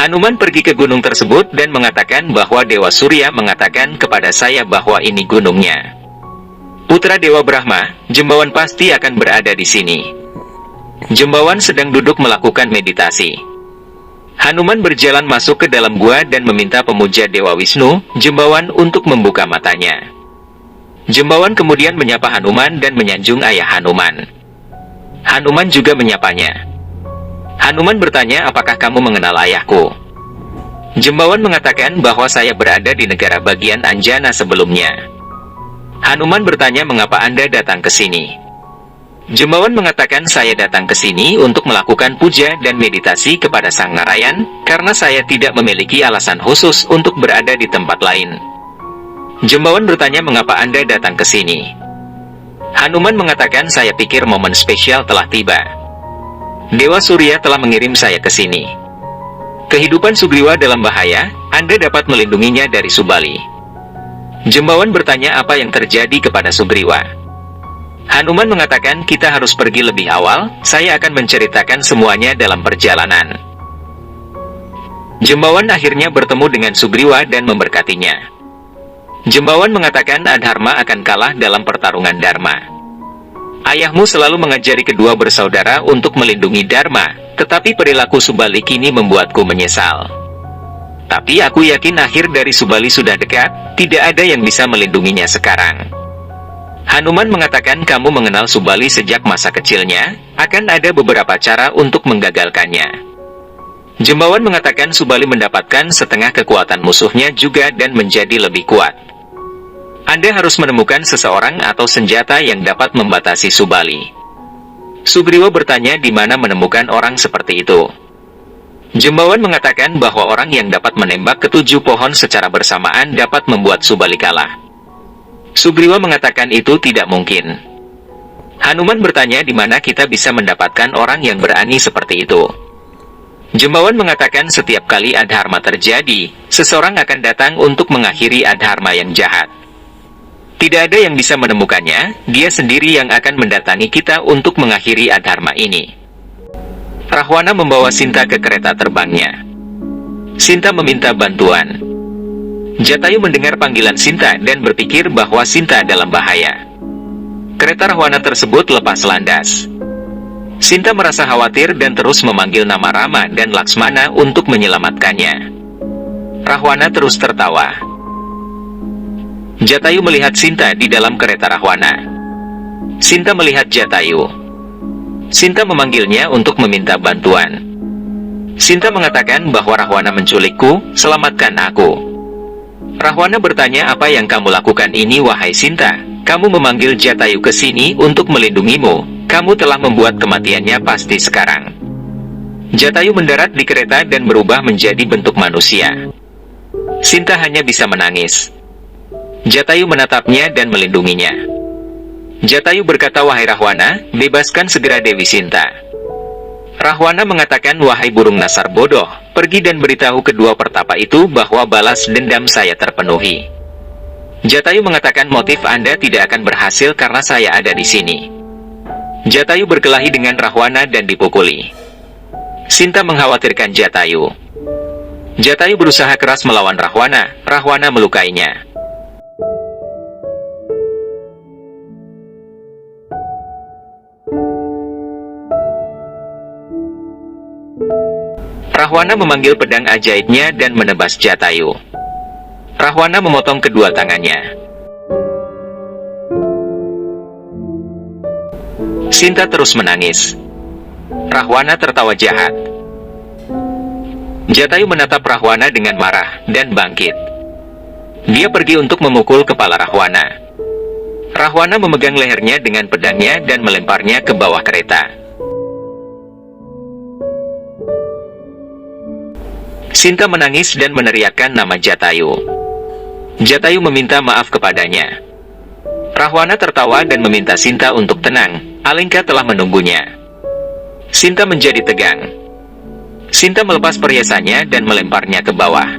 Hanuman pergi ke gunung tersebut dan mengatakan bahwa Dewa Surya mengatakan kepada saya bahwa ini gunungnya. Putra Dewa Brahma, Jembawan pasti akan berada di sini. Jembawan sedang duduk melakukan meditasi. Hanuman berjalan masuk ke dalam gua dan meminta pemuja Dewa Wisnu, Jembawan, untuk membuka matanya. Jembawan kemudian menyapa Hanuman dan menyanjung ayah Hanuman. Hanuman juga menyapanya. Hanuman bertanya, apakah kamu mengenal ayahku? Jembawan mengatakan bahwa saya berada di negara bagian Anjana sebelumnya. Hanuman bertanya, mengapa Anda datang ke sini? Jembawan mengatakan, saya datang ke sini untuk melakukan puja dan meditasi kepada Sang Narayan, karena saya tidak memiliki alasan khusus untuk berada di tempat lain. Jembawan bertanya, mengapa Anda datang ke sini? Hanuman mengatakan, saya pikir momen spesial telah tiba. Dewa Surya telah mengirim saya ke sini. Kehidupan Sugriwa dalam bahaya, Anda dapat melindunginya dari Subali. Jembawan bertanya apa yang terjadi kepada Sugriwa. Hanuman mengatakan, kita harus pergi lebih awal, saya akan menceritakan semuanya dalam perjalanan. Jembawan akhirnya bertemu dengan Sugriwa dan memberkatinya. Jembawan mengatakan Adharma akan kalah dalam pertarungan Dharma. Ayahmu selalu mengajari kedua bersaudara untuk melindungi Dharma, tetapi perilaku Subali kini membuatku menyesal. Tapi aku yakin akhir dari Subali sudah dekat, tidak ada yang bisa melindunginya sekarang. Hanuman mengatakan, kamu mengenal Subali sejak masa kecilnya, akan ada beberapa cara untuk menggagalkannya. Jembawan mengatakan Subali mendapatkan setengah kekuatan musuhnya juga dan menjadi lebih kuat. Anda harus menemukan seseorang atau senjata yang dapat membatasi Subali. Sugriwa bertanya di mana menemukan orang seperti itu. Jembawan mengatakan bahwa orang yang dapat menembak ketujuh pohon secara bersamaan dapat membuat Subali kalah. Sugriwa mengatakan itu tidak mungkin. Hanuman bertanya di mana kita bisa mendapatkan orang yang berani seperti itu. Jembawan mengatakan setiap kali Adharma terjadi, seseorang akan datang untuk mengakhiri Adharma yang jahat. Tidak ada yang bisa menemukannya, dia sendiri yang akan mendatangi kita untuk mengakhiri Adharma ini. Rahwana membawa Sinta ke kereta terbangnya. Sinta meminta bantuan. Jatayu mendengar panggilan Sinta dan berpikir bahwa Sinta dalam bahaya. Kereta Rahwana tersebut lepas landas. Sinta merasa khawatir dan terus memanggil nama Rama dan Laksmana untuk menyelamatkannya. Rahwana terus tertawa. Jatayu melihat Sinta di dalam kereta Rahwana. Sinta melihat Jatayu. Sinta memanggilnya untuk meminta bantuan. Sinta mengatakan bahwa Rahwana menculikku, selamatkan aku. Rahwana bertanya, apa yang kamu lakukan ini wahai Sinta? Kamu memanggil Jatayu ke sini untuk melindungimu, kamu telah membuat kematiannya pasti sekarang. Jatayu mendarat di kereta dan berubah menjadi bentuk manusia. Sinta hanya bisa menangis. Jatayu menatapnya dan melindunginya. Jatayu berkata, wahai Rahwana, bebaskan segera Dewi Sinta. Rahwana mengatakan, wahai burung nasar bodoh, pergi dan beritahu kedua pertapa itu bahwa balas dendam saya terpenuhi. Jatayu mengatakan, motif Anda tidak akan berhasil karena saya ada di sini. Jatayu berkelahi dengan Rahwana dan dipukuli. Sinta mengkhawatirkan Jatayu. Jatayu berusaha keras melawan Rahwana, Rahwana melukainya. Rahwana memanggil pedang ajaibnya dan menebas Jatayu. Rahwana memotong kedua tangannya. Sinta terus menangis. Rahwana tertawa jahat. Jatayu menatap Rahwana dengan marah dan bangkit. Dia pergi untuk memukul kepala Rahwana. Rahwana memegang lehernya dengan pedangnya dan melemparnya ke bawah kereta. Sinta menangis dan meneriakkan nama Jatayu. Jatayu meminta maaf kepadanya. Rahwana tertawa dan meminta Sinta untuk tenang, Alengka telah menunggunya. Sinta menjadi tegang. Sinta melepas perhiasannya dan melemparnya ke bawah.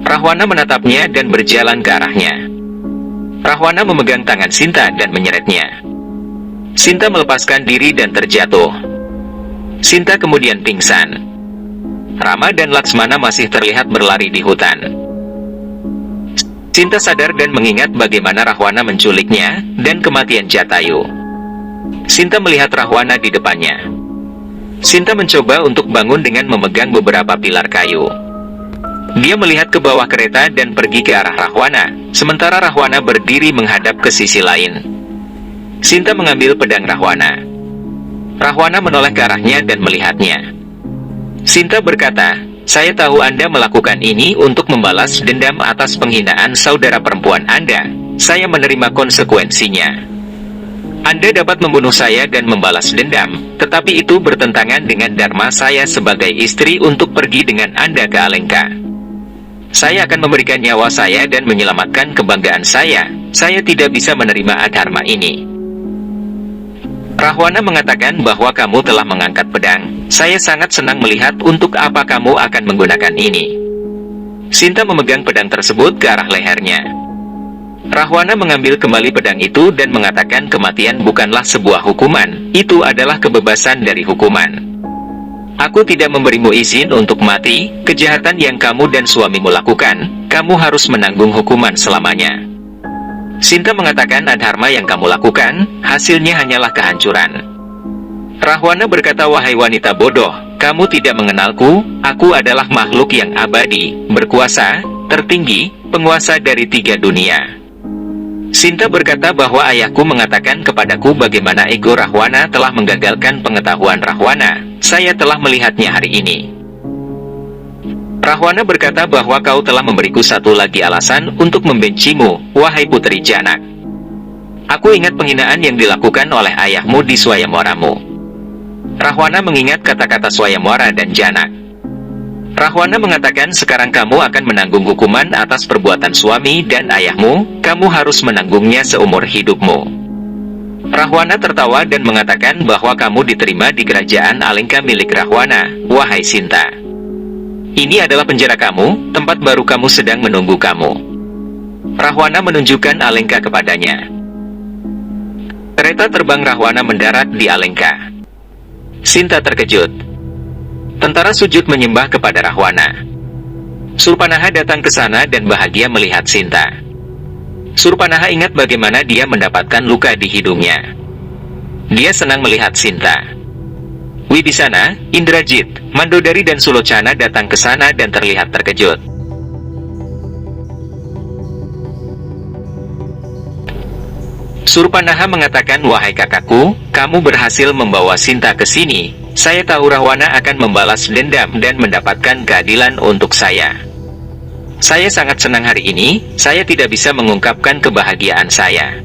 Rahwana menatapnya dan berjalan ke arahnya. Rahwana memegang tangan Sinta dan menyeretnya. Sinta melepaskan diri dan terjatuh. Sinta kemudian pingsan. Rama dan Laksmana masih terlihat berlari di hutan. Sinta sadar dan mengingat bagaimana Rahwana menculiknya, dan kematian Jatayu. Sinta melihat Rahwana di depannya. Sinta mencoba untuk bangun dengan memegang beberapa pilar kayu. Dia melihat ke bawah kereta dan pergi ke arah Rahwana, sementara Rahwana berdiri menghadap ke sisi lain. Sinta mengambil pedang Rahwana. Rahwana menoleh ke arahnya dan melihatnya. Sinta berkata, "Saya tahu Anda melakukan ini untuk membalas dendam atas penghinaan saudara perempuan Anda. Saya menerima konsekuensinya. Anda dapat membunuh saya dan membalas dendam, tetapi itu bertentangan dengan dharma saya sebagai istri untuk pergi dengan Anda ke Alengka. Saya akan memberikan nyawa saya dan menyelamatkan kebanggaan saya. Saya tidak bisa menerima adharma ini." Rahwana mengatakan bahwa kamu telah mengangkat pedang. Saya sangat senang melihat untuk apa kamu akan menggunakan ini. Sinta memegang pedang tersebut ke arah lehernya. Rahwana mengambil kembali pedang itu dan mengatakan kematian bukanlah sebuah hukuman, itu adalah kebebasan dari hukuman. Aku tidak memberimu izin untuk mati, kejahatan yang kamu dan suamimu lakukan, kamu harus menanggung hukuman selamanya. Sinta mengatakan adharma yang kamu lakukan, hasilnya hanyalah kehancuran. Rahwana berkata, "Wahai wanita bodoh, kamu tidak mengenalku, aku adalah makhluk yang abadi, berkuasa, tertinggi, penguasa dari 3 dunia. Sinta berkata bahwa ayahku mengatakan kepadaku bagaimana ego Rahwana telah menggagalkan pengetahuan Rahwana. Saya telah melihatnya hari ini. Rahwana berkata bahwa kau telah memberiku satu lagi alasan untuk membencimu, wahai putri Janak. Aku ingat penghinaan yang dilakukan oleh ayahmu di Swayamwaramu." Rahwana mengingat kata-kata Swayamwara dan Janak. Rahwana mengatakan sekarang kamu akan menanggung hukuman atas perbuatan suami dan ayahmu, kamu harus menanggungnya seumur hidupmu. Rahwana tertawa dan mengatakan bahwa kamu diterima di kerajaan Alengka milik Rahwana, wahai Sinta. Ini adalah penjara kamu, tempat baru kamu sedang menunggu kamu. Rahwana menunjukkan Alengka kepadanya. Kereta terbang Rahwana mendarat di Alengka. Sinta terkejut. Tentara sujud menyembah kepada Rahwana. Surpanaha datang ke sana dan bahagia melihat Sinta. Surpanaha ingat bagaimana dia mendapatkan luka di hidungnya. Dia senang melihat Sinta. Wibisana, Indrajit, Mandodari dan Sulocana datang ke sana dan terlihat terkejut. Surpanaha mengatakan, "Wahai kakakku, kamu berhasil membawa Sinta ke sini. Saya tahu Rahwana akan membalas dendam dan mendapatkan keadilan untuk saya. Saya sangat senang hari ini, saya tidak bisa mengungkapkan kebahagiaan saya."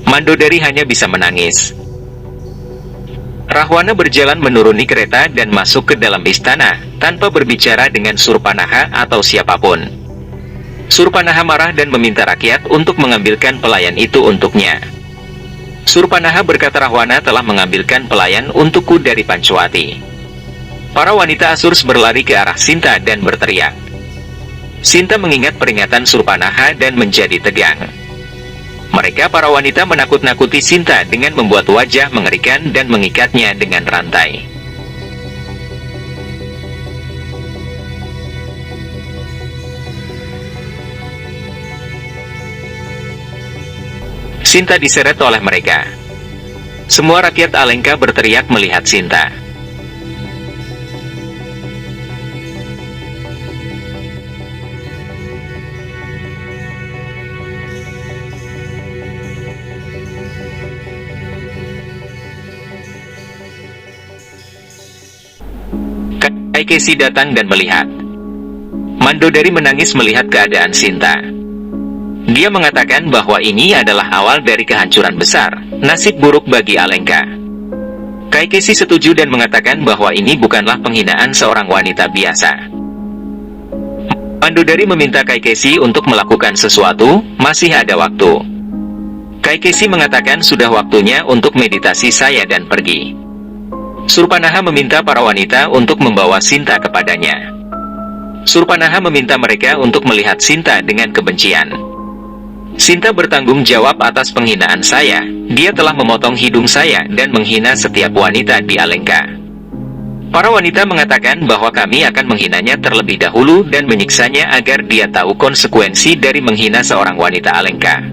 Mandodari hanya bisa menangis. Rahwana berjalan menuruni kereta dan masuk ke dalam istana, tanpa berbicara dengan Surpanaha atau siapapun. Surpanaha marah dan meminta rakyat untuk mengambilkan pelayan itu untuknya. Surpanaha berkata Rahwana telah mengambilkan pelayan untukku dari Pancawati. Para wanita Asurs berlari ke arah Sinta dan berteriak. Sinta mengingat peringatan Surpanaha dan menjadi tegang. Mereka para wanita menakut-nakuti Sinta dengan membuat wajah mengerikan dan mengikatnya dengan rantai. Sinta diseret oleh mereka. Semua rakyat Alengka berteriak melihat Sinta. Kaikesi datang dan melihat. Mandodari menangis melihat keadaan Sinta. Dia mengatakan bahwa ini adalah awal dari kehancuran besar, nasib buruk bagi Alengka. Kaikesi setuju dan mengatakan bahwa ini bukanlah penghinaan seorang wanita biasa. Mandodari meminta Kaikesi untuk melakukan sesuatu, masih ada waktu. Kaikesi mengatakan sudah waktunya untuk meditasi saya dan pergi. Surpanaha meminta para wanita untuk membawa Sinta kepadanya. Surpanaha meminta mereka untuk melihat Sinta dengan kebencian. Sinta bertanggung jawab atas penghinaan saya. Dia telah memotong hidung saya dan menghina setiap wanita di Alengka. Para wanita mengatakan bahwa kami akan menghinanya terlebih dahulu dan menyiksanya agar dia tahu konsekuensi dari menghina seorang wanita Alengka.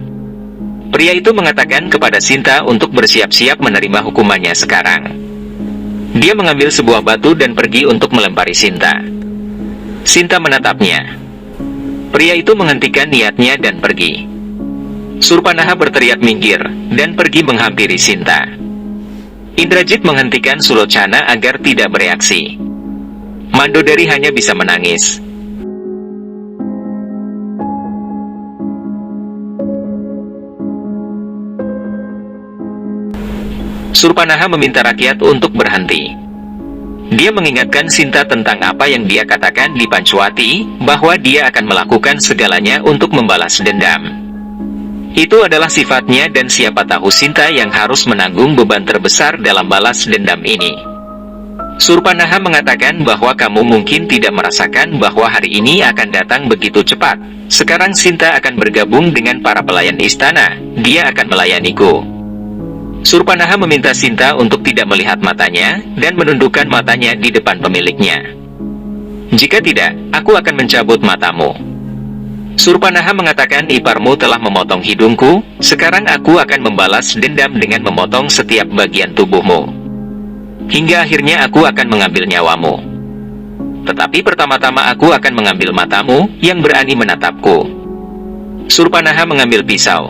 Pria itu mengatakan kepada Sinta untuk bersiap-siap menerima hukumannya sekarang. Dia mengambil sebuah batu dan pergi untuk melempari Sinta. Sinta menatapnya. Pria itu menghentikan niatnya dan pergi. Surpanaha berteriak minggir dan pergi menghampiri Sinta. Indrajit menghentikan Sulocana agar tidak bereaksi. Mandodari hanya bisa menangis. Surpanaha meminta rakyat untuk berhenti. Dia mengingatkan Sinta tentang apa yang dia katakan di Pancuati, bahwa dia akan melakukan segalanya untuk membalas dendam. Itu adalah sifatnya dan siapa tahu Sinta yang harus menanggung beban terbesar dalam balas dendam ini. Surpanaha mengatakan bahwa kamu mungkin tidak merasakan bahwa hari ini akan datang begitu cepat. Sekarang Sinta akan bergabung dengan para pelayan istana, dia akan melayaniku. Surpanaha meminta Sinta untuk tidak melihat matanya, dan menundukkan matanya di depan pemiliknya. Jika tidak, aku akan mencabut matamu. Surpanaha mengatakan iparmu telah memotong hidungku, sekarang aku akan membalas dendam dengan memotong setiap bagian tubuhmu. Hingga akhirnya aku akan mengambil nyawamu. Tetapi pertama-tama aku akan mengambil matamu, yang berani menatapku. Surpanaha mengambil pisau.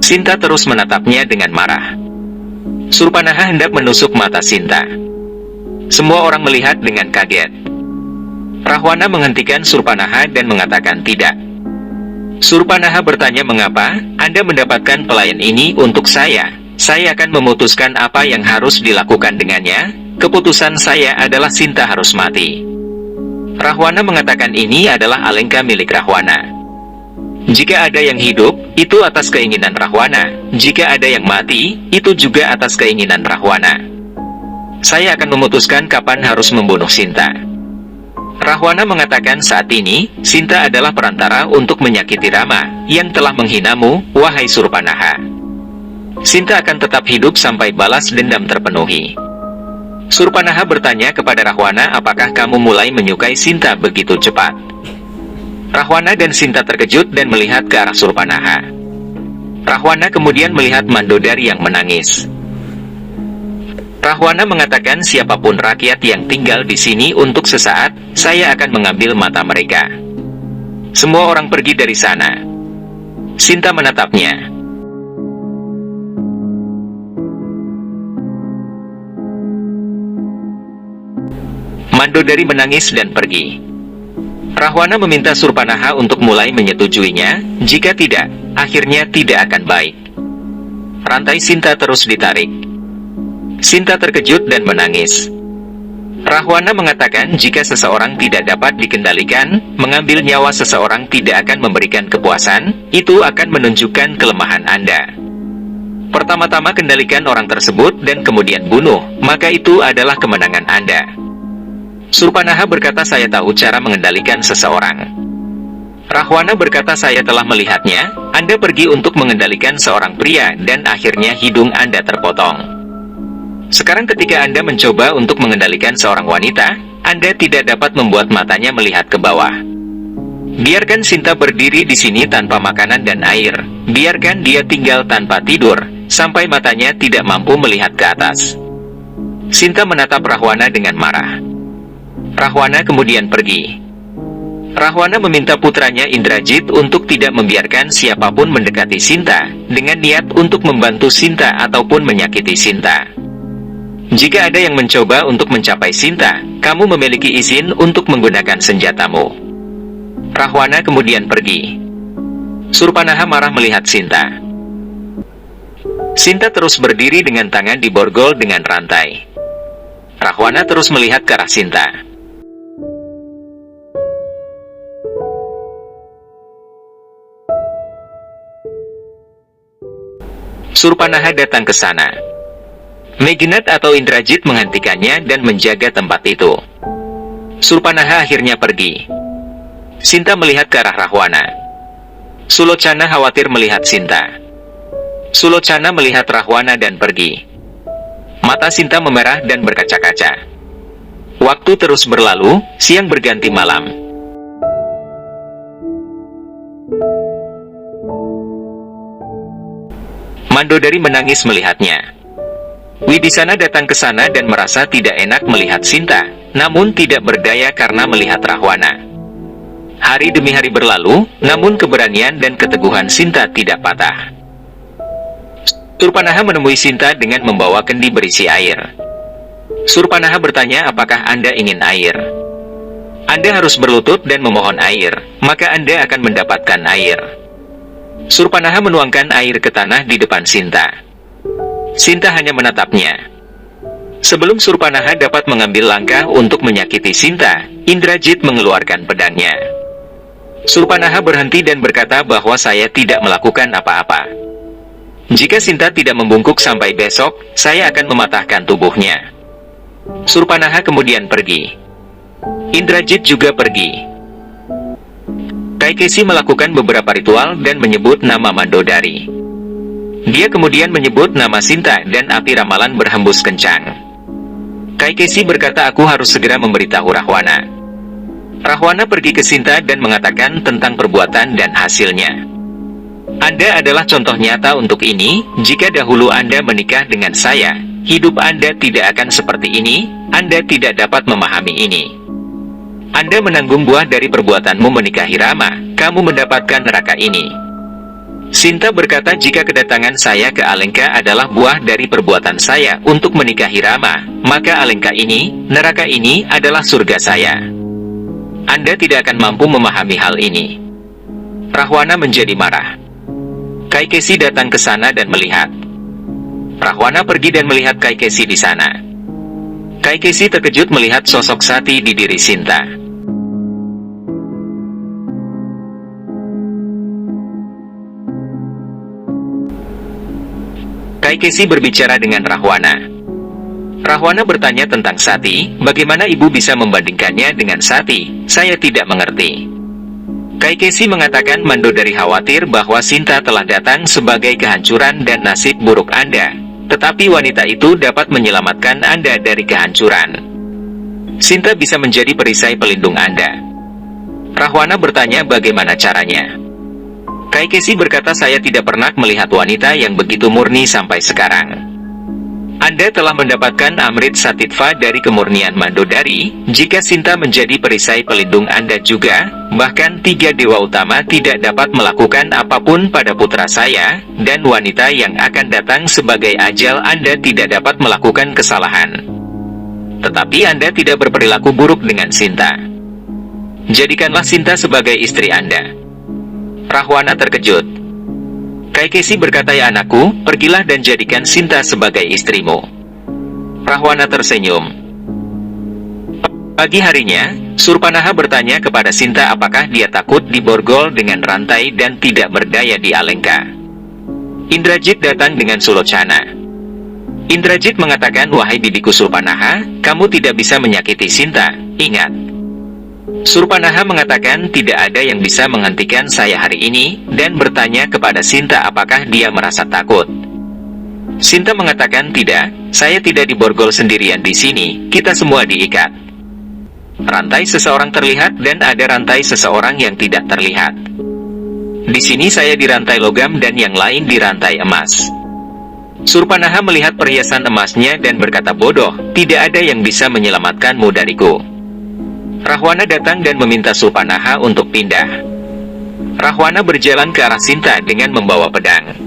Sinta terus menatapnya dengan marah. Surpanaha hendak menusuk mata Sinta. Semua orang melihat dengan kaget. Rahwana menghentikan Surpanaha dan mengatakan tidak. Surpanaha bertanya mengapa Anda mendapatkan pelayan ini untuk saya. Saya akan memutuskan apa yang harus dilakukan dengannya. Keputusan saya adalah Sinta harus mati. Rahwana mengatakan ini adalah Alengka milik Rahwana. Jika ada yang hidup, itu atas keinginan Rahwana. Jika ada yang mati, itu juga atas keinginan Rahwana. Saya akan memutuskan kapan harus membunuh Sinta. Rahwana mengatakan saat ini, Sinta adalah perantara untuk menyakiti Rama, yang telah menghinamu, wahai Surpanaha. Sinta akan tetap hidup sampai balas dendam terpenuhi. Surpanaha bertanya kepada Rahwana apakah kamu mulai menyukai Sinta begitu cepat. Rahwana dan Sinta terkejut dan melihat ke arah Surpanaha. Rahwana kemudian melihat Mandodari yang menangis. Rahwana mengatakan siapapun rakyat yang tinggal di sini untuk sesaat, saya akan mengambil mata mereka. Semua orang pergi dari sana. Sinta menatapnya. Mandodari menangis dan pergi. Rahwana meminta Surpanaha untuk mulai menyetujuinya, jika tidak, akhirnya tidak akan baik. Rantai Sinta terus ditarik. Sinta terkejut dan menangis. Rahwana mengatakan jika seseorang tidak dapat dikendalikan, mengambil nyawa seseorang tidak akan memberikan kepuasan, itu akan menunjukkan kelemahan Anda. Pertama-tama kendalikan orang tersebut dan kemudian bunuh, maka itu adalah kemenangan Anda. Surpanaha berkata saya tahu cara mengendalikan seseorang. Rahwana berkata saya telah melihatnya, Anda pergi untuk mengendalikan seorang pria dan akhirnya hidung Anda terpotong. Sekarang ketika Anda mencoba untuk mengendalikan seorang wanita, Anda tidak dapat membuat matanya melihat ke bawah. Biarkan Sinta berdiri di sini tanpa makanan dan air. Biarkan dia tinggal tanpa tidur, sampai matanya tidak mampu melihat ke atas. Sinta menatap Rahwana dengan marah. Rahwana kemudian pergi. Rahwana meminta putranya Indrajit untuk tidak membiarkan siapapun mendekati Sinta, dengan niat untuk membantu Sinta ataupun menyakiti Sinta. Jika ada yang mencoba untuk mencapai Sinta, kamu memiliki izin untuk menggunakan senjatamu. Rahwana kemudian pergi. Surpanaha marah melihat Sinta. Sinta terus berdiri dengan tangan diborgol dengan rantai. Rahwana terus melihat ke arah Sinta. Surpanaha datang ke sana. Meginat atau Indrajit menghentikannya dan menjaga tempat itu. Surpanaha akhirnya pergi. Sinta melihat ke arah Rahwana. Sulocana khawatir melihat Sinta. Sulocana melihat Rahwana dan pergi. Mata Sinta memerah dan berkaca-kaca. Waktu terus berlalu, siang berganti malam. Mandodari menangis melihatnya. Wibisana datang ke sana dan merasa tidak enak melihat Sinta, namun tidak berdaya karena melihat Rahwana. Hari demi hari berlalu, namun keberanian dan keteguhan Sinta tidak patah. Surpanaha menemui Sinta dengan membawa kendi berisi air. Surpanaha bertanya, apakah Anda ingin air? Anda harus berlutut dan memohon air, maka Anda akan mendapatkan air. Surpanaha menuangkan air ke tanah di depan Sinta. Sinta hanya menatapnya. Sebelum Surpanaha dapat mengambil langkah untuk menyakiti Sinta, Indrajit mengeluarkan pedangnya. Surpanaha berhenti dan berkata bahwa saya tidak melakukan apa-apa. Jika Sinta tidak membungkuk sampai besok, saya akan mematahkan tubuhnya. Surpanaha kemudian pergi. Indrajit juga pergi. Kaikesi melakukan beberapa ritual dan menyebut nama Mandodari. Dia kemudian menyebut nama Sinta dan api ramalan berhembus kencang. Kaikesi berkata, aku harus segera memberitahu Rahwana. Rahwana pergi ke Sinta dan mengatakan tentang perbuatan dan hasilnya. Anda adalah contoh nyata untuk ini. Jika dahulu Anda menikah dengan saya, hidup Anda tidak akan seperti ini. Anda tidak dapat memahami ini. Anda menanggung buah dari perbuatanmu menikahi Rama. Kamu mendapatkan neraka ini. Sinta berkata, jika kedatangan saya ke Alengka adalah buah dari perbuatan saya untuk menikahi Rama, maka Alengka ini, neraka ini, adalah surga saya. Anda tidak akan mampu memahami hal ini. Rahwana menjadi marah. Kaikesi datang ke sana dan melihat. Rahwana pergi dan melihat Kaikesi di sana. Kaikesi terkejut melihat sosok Sati di diri Sinta. Kaikesi berbicara dengan Rahwana. Rahwana bertanya tentang Sati, bagaimana ibu bisa membandingkannya dengan Sati? Saya tidak mengerti. Kaikesi mengatakan Mandodari khawatir bahwa Sinta telah datang sebagai kehancuran dan nasib buruk Anda, tetapi wanita itu dapat menyelamatkan Anda dari kehancuran. Sinta bisa menjadi perisai pelindung Anda. Rahwana bertanya bagaimana caranya. Kaikesi berkata, saya tidak pernah melihat wanita yang begitu murni sampai sekarang. Anda telah mendapatkan Amrit Satitva dari kemurnian Mandodari. Jika Sinta menjadi perisai pelindung Anda juga, bahkan 3 dewa utama tidak dapat melakukan apapun pada putra saya, dan wanita yang akan datang sebagai ajal Anda tidak dapat melakukan kesalahan. Tetapi Anda tidak berperilaku buruk dengan Sinta. Jadikanlah Sinta sebagai istri Anda. Rahwana terkejut. Kaikesi berkata, ya anakku, pergilah dan jadikan Sinta sebagai istrimu. Rahwana tersenyum. Pagi harinya, Surpanaha bertanya kepada Sinta apakah dia takut diborgol dengan rantai dan tidak berdaya di Alengka. Indrajit datang dengan Sulocana. Indrajit mengatakan, wahai bibiku Surpanaha, kamu tidak bisa menyakiti Sinta, ingat. Surpanaha mengatakan tidak ada yang bisa menghentikan saya hari ini, dan bertanya kepada Sinta apakah dia merasa takut. Sinta mengatakan tidak, saya tidak diborgol sendirian di sini, kita semua diikat. Rantai seseorang terlihat dan ada rantai seseorang yang tidak terlihat. Di sini saya dirantai logam dan yang lain dirantai emas. Surpanaha melihat perhiasan emasnya dan berkata, bodoh, tidak ada yang bisa menyelamatkanmu dariku. Rahwana datang dan meminta Surpanaha untuk pindah. Rahwana berjalan ke arah Sinta dengan membawa pedang.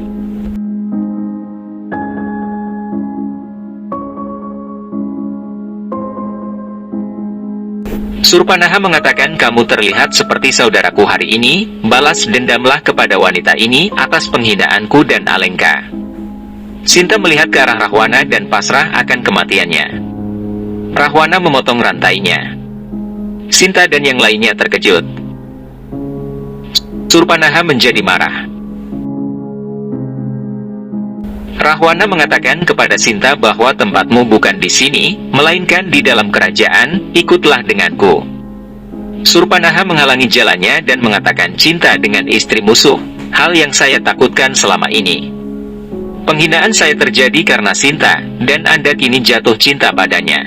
Surpanaha mengatakan, kamu terlihat seperti saudaraku hari ini, balas dendamlah kepada wanita ini atas penghinaanku dan Alengka. Sinta melihat ke arah Rahwana dan pasrah akan kematiannya. Rahwana memotong rantainya. Sinta dan yang lainnya terkejut. Surpanaha menjadi marah. Rahwana mengatakan kepada Sinta bahwa tempatmu bukan di sini, melainkan di dalam kerajaan, ikutlah denganku. Surpanaha menghalangi jalannya dan mengatakan, cinta dengan istri musuh, hal yang saya takutkan selama ini. Penghinaan saya terjadi karena Sinta, dan Anda kini jatuh cinta padanya.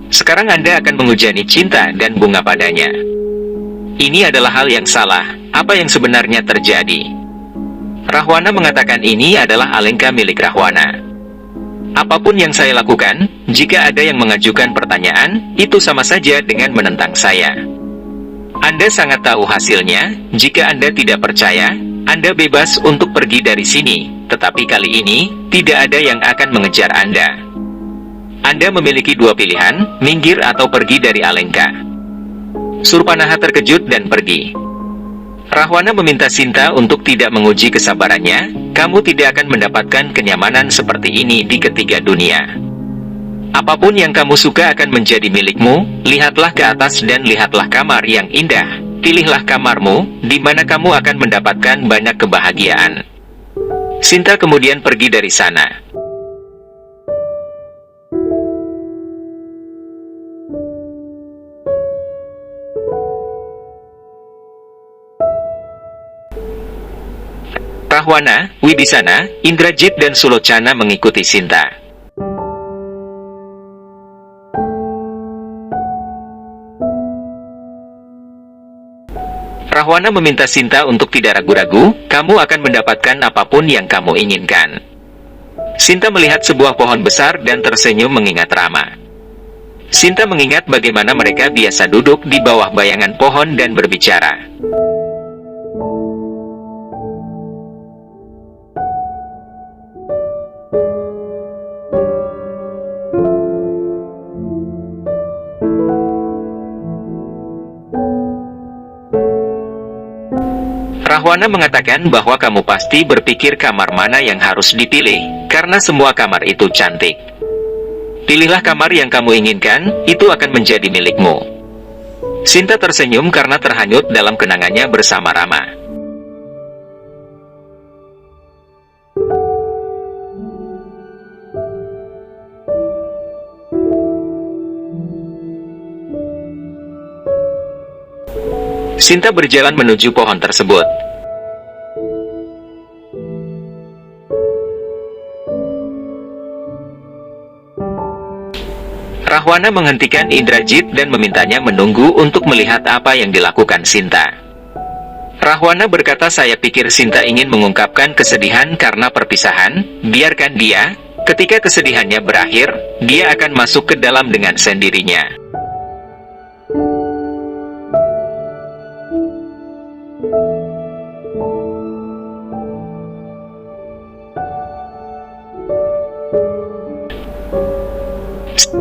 Sekarang Anda akan menghujani cinta dan bunga padanya. Ini adalah hal yang salah. Apa yang sebenarnya terjadi? Rahwana mengatakan ini adalah Alengka milik Rahwana. Apapun yang saya lakukan, jika ada yang mengajukan pertanyaan, itu sama saja dengan menentang saya. Anda sangat tahu hasilnya. Jika Anda tidak percaya, Anda bebas untuk pergi dari sini, tetapi kali ini, tidak ada yang akan mengejar Anda. Anda memiliki dua pilihan, minggir atau pergi dari Alengka. Surpanaha terkejut dan pergi. Rahwana meminta Sinta untuk tidak menguji kesabarannya. Kamu tidak akan mendapatkan kenyamanan seperti ini di ketiga dunia. Apapun yang kamu suka akan menjadi milikmu. Lihatlah ke atas dan lihatlah kamar yang indah. Pilihlah kamarmu, di mana kamu akan mendapatkan banyak kebahagiaan. Sinta kemudian pergi dari sana. Rahwana, Wibisana, Indrajit dan Sulocana mengikuti Sinta. Rahwana meminta Sinta untuk tidak ragu-ragu, kamu akan mendapatkan apapun yang kamu inginkan. Sinta melihat sebuah pohon besar dan tersenyum mengingat Rama. Sinta mengingat bagaimana mereka biasa duduk di bawah bayangan pohon dan berbicara. Rahwana mengatakan bahwa kamu pasti berpikir kamar mana yang harus dipilih, karena semua kamar itu cantik. Pilihlah kamar yang kamu inginkan, itu akan menjadi milikmu. Sinta tersenyum karena terhanyut dalam kenangannya bersama Rama. Sinta berjalan menuju pohon tersebut. Rahwana menghentikan Indrajit dan memintanya menunggu untuk melihat apa yang dilakukan Sinta. Rahwana berkata, saya pikir Sinta ingin mengungkapkan kesedihan karena perpisahan, biarkan dia, ketika kesedihannya berakhir, dia akan masuk ke dalam dengan sendirinya.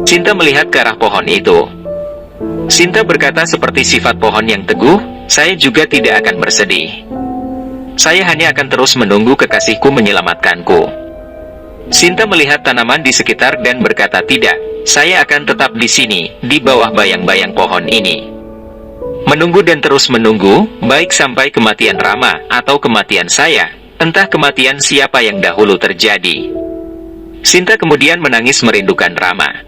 Sinta melihat ke arah pohon itu. Sinta berkata, seperti sifat pohon yang teguh, saya juga tidak akan bersedih. Saya hanya akan terus menunggu kekasihku menyelamatkanku. Sinta melihat tanaman di sekitar dan berkata, tidak, saya akan tetap di sini, di bawah bayang-bayang pohon ini. Menunggu dan terus menunggu, baik sampai kematian Rama, atau kematian saya, entah kematian siapa yang dahulu terjadi. Sinta kemudian menangis merindukan Rama.